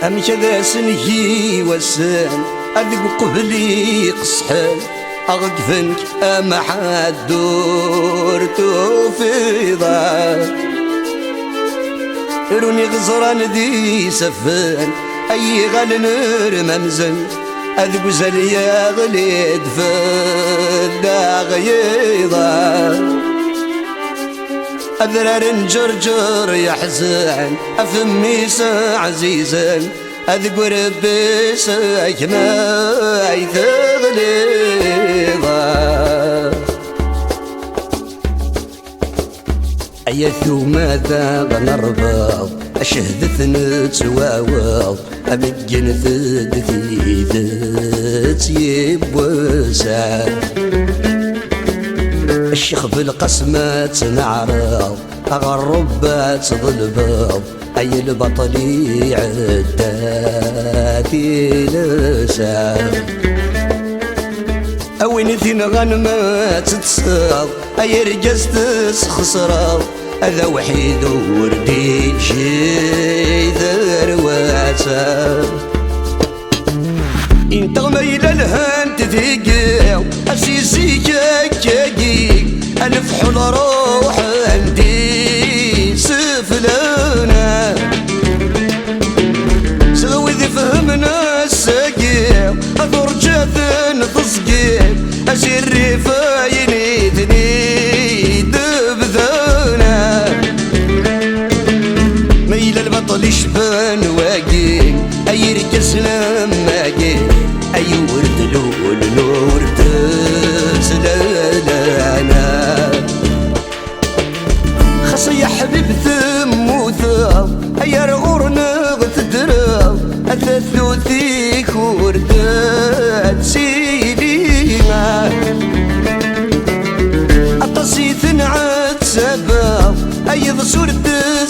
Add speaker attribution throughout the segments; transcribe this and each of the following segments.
Speaker 1: أم كذا سنهي وسان أذق قبلي قصحان أغقفنك أما حد دورتو في ضال روني غزران ذي سفان أي غال نور ممزن أذق زليا غليد فدا غيضا أذرار جرجر يحزن أفميس عزيزا أذق ربي ساكنا يثغليضا أيثو ماذا غنربض أشهدث نتواوض أمجن ثدثي ذات يبوسع الشيخ بالقسمات نعرض أغربات ظلبض أي البطل عداتي لسع أوين ثين غنمات تصاب أي رجز تسخسراب هذا وحيد وردي شي ذرواسا انت غميل الهان تثيقيو أسيسي كاكاكي أنفحل روح عندي سفلانا سوي ذي فهمنا الساقيو أثور جاثن تصقيو أسير رفايني ثني دبذانا ميل البطل يشبان واقي أي ركز لماقي أي ورد لول نور تسلالانا خصي يا حبيب ثم وثاب أي رغورنا غتدراب أثاثو ثيك وردات سيدينا أطسيث نعاد سباب أي ضسور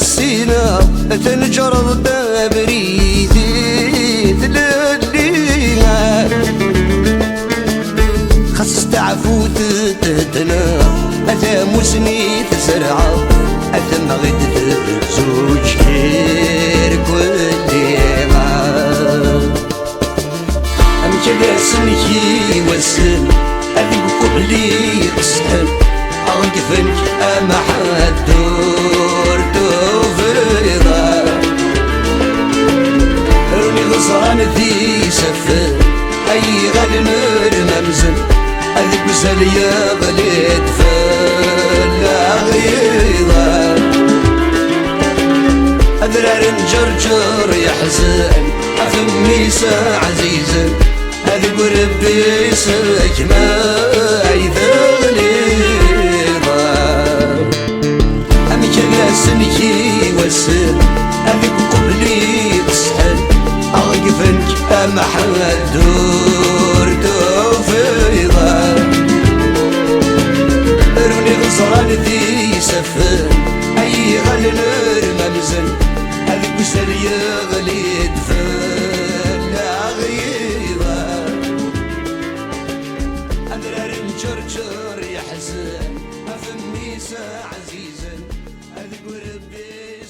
Speaker 1: السينا تنجرد بريدي تلالينا خص تعفو تتنا أثا مسني تسرعا أثا مغد زوج خير كل ما أم كذا سنكي وسن أذيب قبلي قسحن أغقفنك أما حد دورتو في ضال روني غصران ذي سفن أي غال نور ممزن أذيب زليا غليت فلا غيضا أذرار جرجر يحزن أفميس عزيزا أذيب ربي ساكنا يثغليضا أم كذا سنكي وسن أذيب قبلي قصحن أغقفنك أما حد دورتو في ضال روني غزران ذي سفن أي غال نور ممزن أذيب سريا غليد فلا غيضا أذرار جرجر يحزن أفميس عزيزا أذيب ربي